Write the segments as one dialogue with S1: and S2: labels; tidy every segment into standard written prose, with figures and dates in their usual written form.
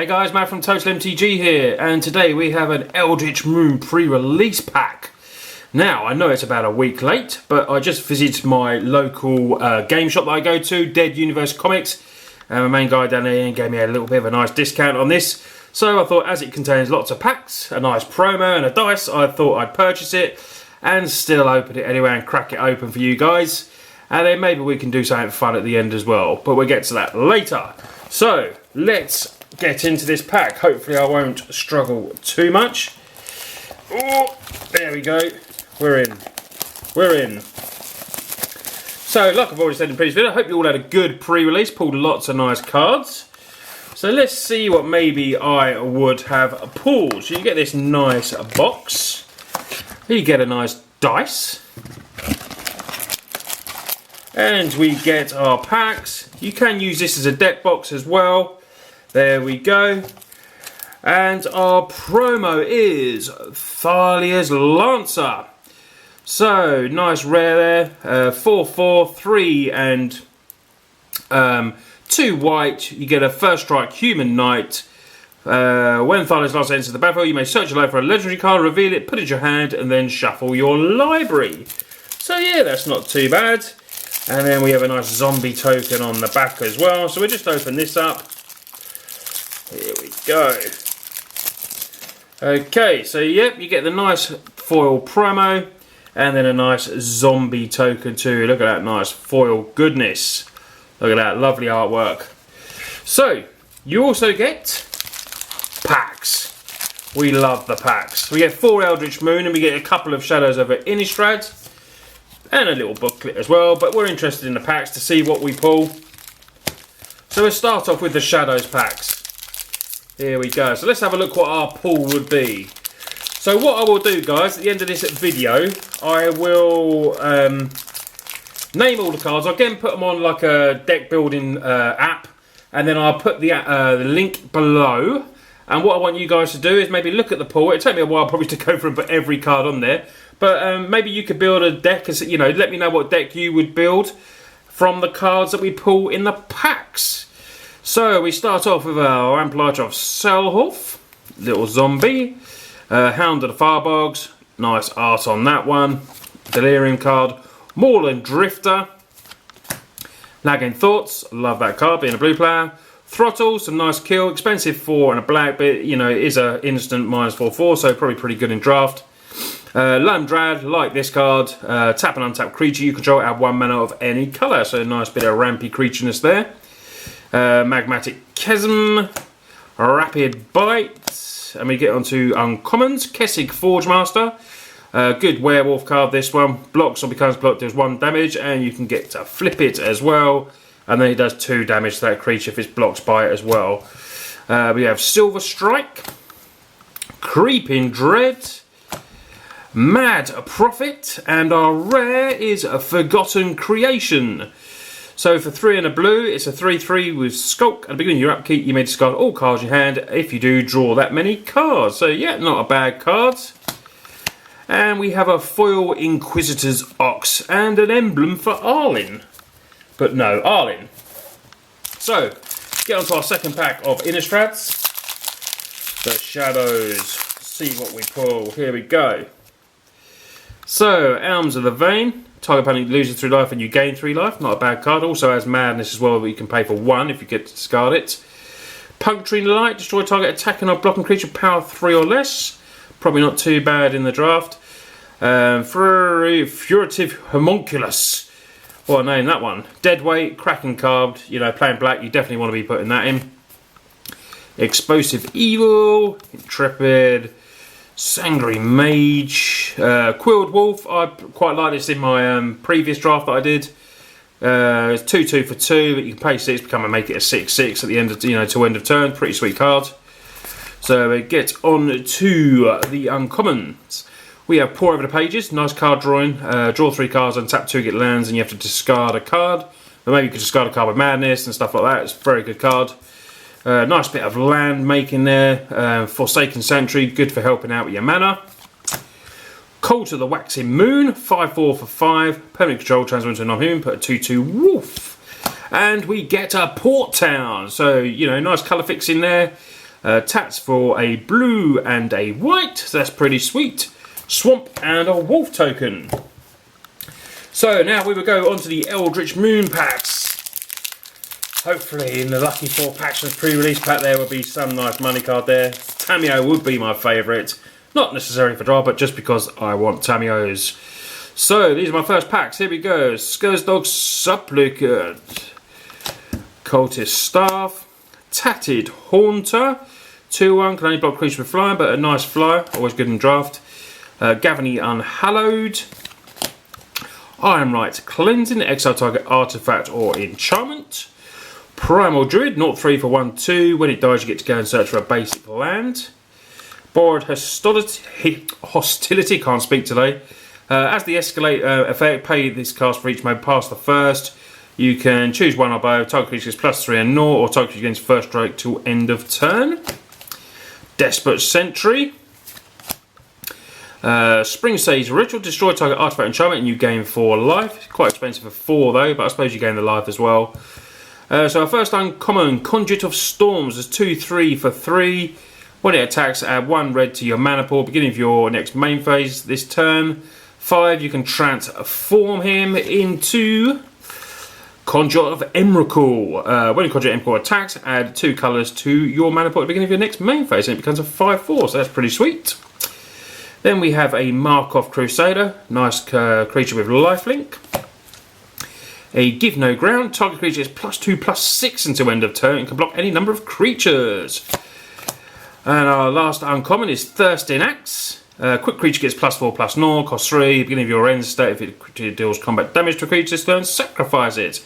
S1: Hey guys, Matt from TOTALmtg here, and today we have an Eldritch Moon pre-release pack. Now, I know it's about a week late, but I just visited my local game shop that I go to, Dead Universe Comics, and my main guy down there gave me a little bit of a nice discount on this. So I thought, as it contains lots of packs, a nice promo and a dice, I thought I'd purchase it and still open it anyway and crack it open for you guys. And then maybe we can do something fun at the end as well, but we'll get to that later. So, let's get into this pack. Hopefully I won't struggle too much. Oh, there we go. We're in. So, like I've already said in the previous video, I hope you all had a good pre-release, pulled lots of nice cards. So let's see what maybe I would have pulled. So you get this nice box. You get a nice dice. And we get our packs. You can use this as a deck box as well. There we go. And our promo is Thalia's Lancer. So, nice rare there. 4/4, 3 and 2 white. You get a first strike human knight. When Thalia's Lancer enters the battlefield, you may search your library for a legendary card, reveal it, put it in your hand, and then shuffle your library. So yeah, that's not too bad. And then we have a nice zombie token on the back as well. So we'll just open this up. Here we go. Okay, so yep, you get the nice foil promo and then a nice zombie token too. Look at that nice foil goodness. Look at that lovely artwork. So you also get packs. We love the packs. We get 4 Eldritch Moon and we get a couple of Shadows over Innistrad. And a little booklet as well, but we're interested in the packs to see what we pull. So we'll start off with the Shadows packs. Here we go. So let's have a look what our pull would be. So what I will do, guys, at the end of this video, I will name all the cards. I'll again put them on like a deck building app, and then I'll put the link below. And what I want you guys to do is maybe look at the pull. It'll take me a while probably to go through and put every card on there. But maybe you could build a deck, as you know, let me know what deck you would build from the cards that we pull in the packs. So we start off with our Ampliator of Selhoff, little zombie, Hound of the Firebogs, nice art on that one, Delirium card, Moorland Drifter, Nagging Thoughts, love that card, being a blue player, Throttle, some nice kill, expensive 4 and a black, but you know, it is an instant -4/4, so probably pretty good in draft. Lamdrad, like this card, tap an untapped creature you control, add 1 mana of any colour, so a nice bit of rampy creatureness there. Magmatic Chasm, Rapid Bite, and we get onto uncommons. Kessig Forgemaster, good werewolf card this one, blocks or becomes blocked, does 1 damage, and you can get to flip it as well, and then it does 2 damage to that creature if it's blocked by it as well. We have Silver Strike, Creeping Dread, Mad Prophet, and our rare is a Forgotten Creation. So for 3 and a blue, it's a 3/3 with Skulk. At the beginning of your upkeep, you may discard all cards in your hand. If you do, draw that many cards. So yeah, not a bad card. And we have a foil Inquisitor's Ox and an emblem for Arlinn. But no, Arlinn. So, get on to our second pack of Innistrads. The Shadows. See what we pull. Here we go. So, Elms of the Vein. Target opponent loses 3 life and you gain 3 life. Not a bad card. Also has Madness as well, but you can pay for 1 if you get to discard it. Puncturing Light. Destroy target attacking or blocking creature power 3 or less. Probably not too bad in the draft. Furtive Homunculus. What a name, that one. Deadweight, Kraken carved. You know, playing black, you definitely want to be putting that in. Explosive Evil. Intrepid. Sangry Mage, Quilled Wolf. I quite like this in my previous draft that I did. It's 2/2 for 2, but you can pay 6, become and make it a 6/6 at the end of to end of turn. Pretty sweet card. So we get on to the uncommons. We have Pour Over the Pages, nice card drawing. Draw 3 cards and tap 2, get lands, and you have to discard a card. But maybe you could discard a card with Madness and stuff like that. It's a very good card. Nice bit of land making there. Forsaken Sanctuary, good for helping out with your mana. Cult of the Waxing Moon, 5/4 for 5. Permanent control, transfer into a non-human, put a 2/2 wolf. And we get a Port Town. So, you know, nice colour fixing there. Tats for a blue and a white, so that's pretty sweet. Swamp and a wolf token. So now we will go on to the Eldritch Moon packs. Hopefully in the lucky 4 packs of pre-release pack there will be some nice money card there. Tamiyo would be my favourite. Not necessarily for draw, but just because I want Tamiyos. So these are my first packs. Here we go. Scursdog Supplicant. Cultist Staff. Tatted Haunter. 2-1, can only block creatures with flying, but a nice flyer, always good in draft. Gavany Unhallowed. Ironrite Cleansing, exile target artifact or enchantment. Primal Druid, 0-3 for 1-2. When it dies, you get to go and search for a basic land. Borrowed Hostility, can't speak today. As the escalate effect, pay this cast for each mode past the first. You can choose one or both. Target creature gets +3 and 0, or target creature gains first strike till end of turn. Desperate Sentry. Spring Sage Ritual, destroy target artifact enchantment and you gain 4 life. Quite expensive for 4 though, but I suppose you gain the life as well. So our first uncommon, Conduit of Storms, is 2-3 for 3. When it attacks, add 1 red to your mana pool, beginning of your next main phase this turn. 5, you can transform him into Conduit of Emrakul. When Conduit of Emrakul attacks, add 2 colours to your mana pool at the beginning of your next main phase, and it becomes a 5-4, so that's pretty sweet. Then we have a Markov Crusader, nice creature with lifelink. A Give No Ground, target creature gets +2/+6 until end of turn and can block any number of creatures. And our last uncommon is Thirsting Axe. Quick creature gets +4/+0, costs 3, beginning of your end state. If it deals combat damage to a creature this turn, sacrifice it.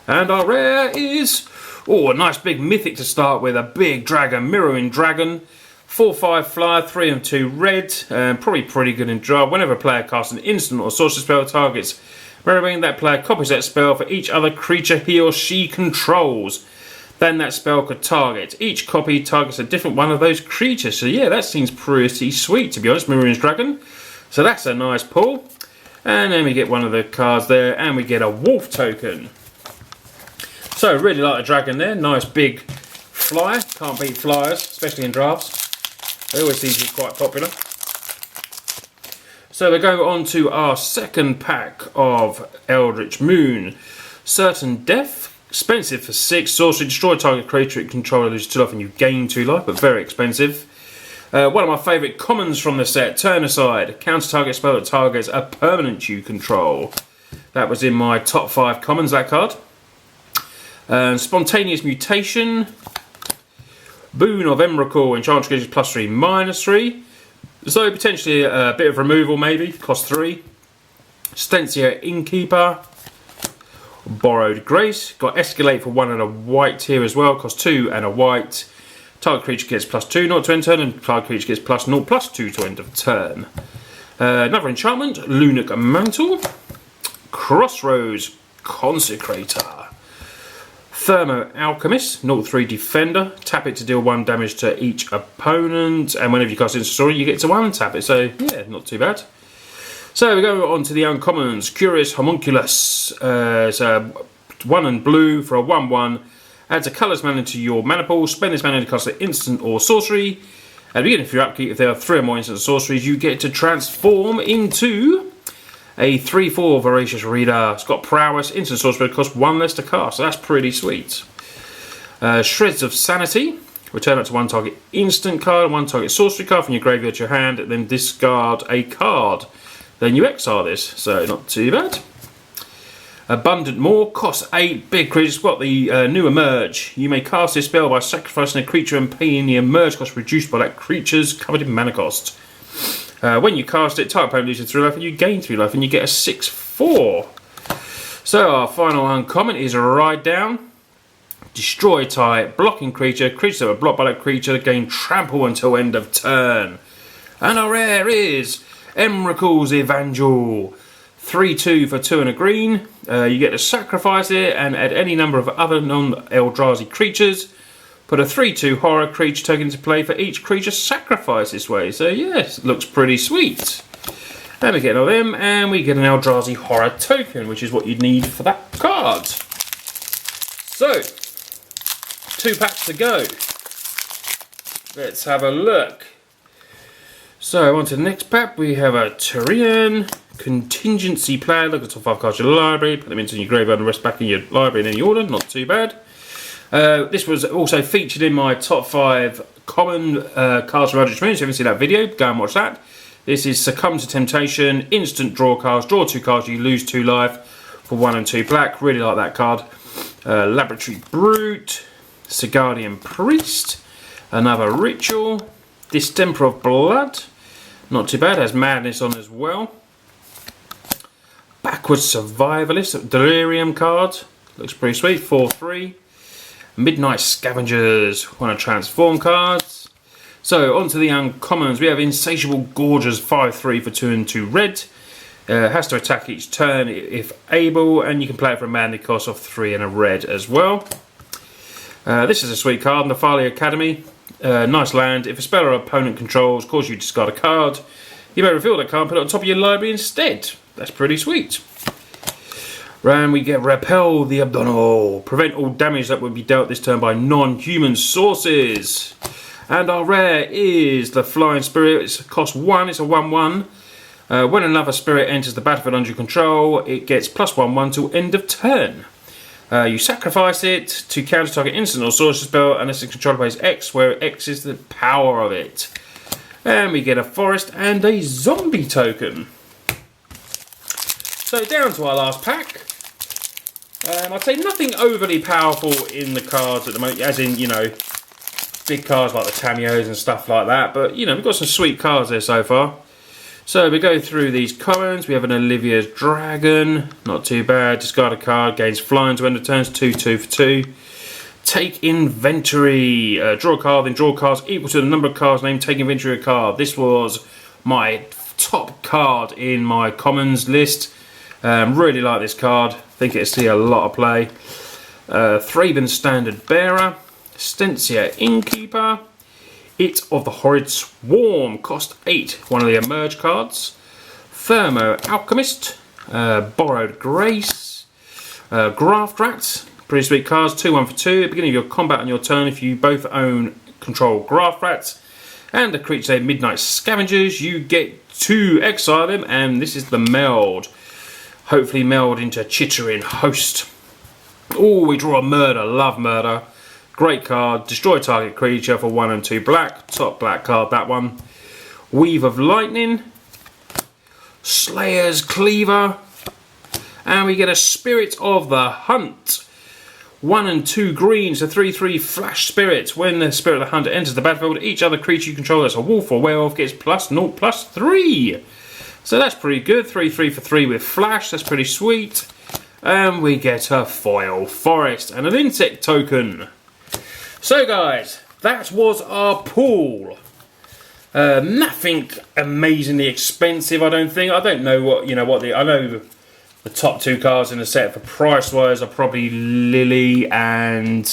S1: And our rare is, a nice big mythic to start with, a big dragon, Mirroring Dragon. 4/5 flyer, 3 and 2 red, probably pretty good in draw. Whenever a player casts an instant or sorcery spell targets mirroring, that player copies that spell for each other creature he or she controls. Then that spell could target. Each copy targets a different one of those creatures. So yeah, that seems pretty sweet to be honest, Mirroring Dragon. So that's a nice pull. And then we get one of the cards there and we get a wolf token. So really like the dragon there, nice big flyer. Can't beat flyers, especially in drafts. They always seem to be quite popular. So we go on to our second pack of Eldritch Moon. Certain Death, expensive for 6. Sorcery, destroy target creature it controller loses 2 life and you gain 2 life, but very expensive. One of my favourite commons from the set, Turn Aside. Counter target spell that targets a permanent you control. That was in my top 5 commons, that card. Spontaneous Mutation. Boon of Emrakul, enchant creatures +3/-3. So potentially a bit of removal maybe, cost 3. Stencia Innkeeper. Borrowed Grace. Got Escalate for 1 and a white here as well, cost 2 and a white. Target creature gets +2 not to end turn, and target creature gets +0/+2 to end of turn. Another enchantment, Lunic Mantle. Crossroads Consecrator. Thermo Alchemist, 0-3 Defender. Tap it to deal 1 damage to each opponent, and whenever you cast instant story, you get to untap it. So yeah, not too bad. So we go on to the uncommons. Curious Homunculus. It's 1 and blue for a 1/1. Adds a colours mana to your mana pool. Spend this mana to cast an instant or sorcery. At the beginning of your upkeep, if there are 3 or more instant sorceries, you get to transform into a 3/4 Voracious Reader. It's got prowess, instant sorcery, but it costs 1 less to cast, so that's pretty sweet. Shreds of Sanity. Return up to 1 target instant card, 1 target sorcery card from your graveyard to your hand, then discard a card. Then you exile this, so not too bad. Abundant Maw, costs 8, big creatures. Got the new Emerge. You may cast this spell by sacrificing a creature and paying the Emerge cost reduced by that creature's covered in mana cost. When you cast it, target opponent loses 3 life and you gain 3 life and you get a 6/4. So our final uncommon is a Ride Down. Destroy type, blocking creature. Creatures that are blocked by that creature gain trample until end of turn. And our rare is Emrakul's Evangel. 3/2 for 2 and a green. You get to sacrifice it and add any number of other non-Eldrazi creatures. Put a 3/2 horror creature token into play for each creature sacrificed this way. So yes, it looks pretty sweet. And we get another them, and we get an Eldrazi horror token, which is what you'd need for that card. So, 2 packs to go. let's have a look. So on to the next pack, we have a Tyrian Contingency Player. Look at the top 5 cards of your library, put them into your graveyard and rest back in your library in any order, not too bad. This was also featured in my top 5 common cards from Eldritch. If you haven't seen that video, go and watch that. This is Succumb to Temptation, instant draw cards, draw 2 cards, you lose 2 life for 1 and 2 black. Really like that card. Laboratory Brute, Sigardian Priest, another Ritual, Distemper of Blood, not too bad, has Madness on as well. Backwards Survivalist, Delirium card, looks pretty sweet, 4/3. Midnight Scavengers, one of Transform cards. So on to the uncommons, we have Insatiable Gorgers, 5/3 for 2 and 2 red. Has to attack each turn if able, and you can play it for a mana cost of 3 and a red as well. This is a sweet card, Nefali Academy. Nice land. If a spell or opponent controls cause you to discard a card, you may reveal that card and put it on top of your library instead. That's pretty sweet. And we get Repel the Abdominal. Prevent all damage that would be dealt this turn by non-human sources. And our rare is the Flying Spirit. It's cost 1, it's a 1/1. When another spirit enters the battlefield under your control, it gets +1/1 till end of turn. You sacrifice it to counter target instant or sorcery spell unless the controller plays X, where X is the power of it. And we get a forest and a zombie token. So down to our last pack. I'd say nothing overly powerful in the cards at the moment, as in, you know, big cards like the Tamios and stuff like that. But, you know, we've got some sweet cards there so far. So we go through these commons. We have an Olivia's Dragon, not too bad. Discard a card, gains flying to end of turns, 2/2 for 2. Take Inventory. Draw a card, then draw cards equal to the number of cards named. Take Inventory a card. This was my top card in my commons list. Really like this card. Think it'll see a lot of play. Thraben Standard Bearer, Stencia Innkeeper, It of the Horrid Swarm, cost 8, one of the Emerge cards. Thermo Alchemist, Borrowed Grace, Graft Rats, pretty sweet cards, 2/1 for 2. At the beginning of your combat on your turn, if you both own control Graft Rats and a creature Midnight Scavengers, you get to exile them, and this is the meld. Hopefully meld into Chittering Host. Oh, we draw a Murder, love Murder. Great card, destroy target creature for 1 and 2 black. Top black card, that one. Weave of Lightning. Slayer's Cleaver. And we get a Spirit of the Hunt. 1 and 2 greens, a 3/3 flash spirit. When the Spirit of the Hunter enters the battlefield, each other creature you control that's a wolf or werewolf gets +0/+3. So that's pretty good. 3/3 for 3 with flash, that's pretty sweet. And we get a foil forest and an insect token. So guys, that was our pool. Nothing amazingly expensive, I don't think. I don't know what, you know, I know the top 2 cards in the set for price-wise are probably Lily and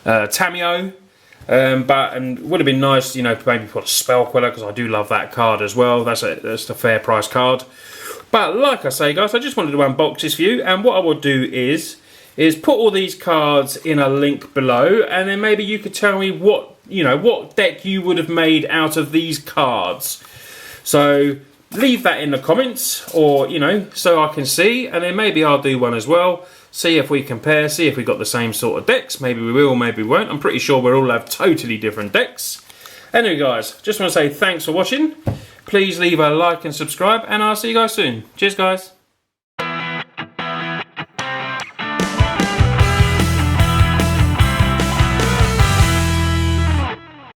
S1: Tamio. But it would have been nice, you know, to maybe put a Spell Queller, because I do love that card as well. That's a fair price card. But like I say, guys, I just wanted to unbox this for you, and what I will do is put all these cards in a link below, and then maybe you could tell me what deck you would have made out of these cards. So leave that in the comments, or, you know, so I can see, and then maybe I'll do one as well. See if we compare, see if we got the same sort of decks. Maybe we will, maybe we won't. I'm pretty sure we'll all have totally different decks. Anyway, guys, just want to say thanks for watching. Please leave a like and subscribe, and I'll see you guys soon. Cheers, guys.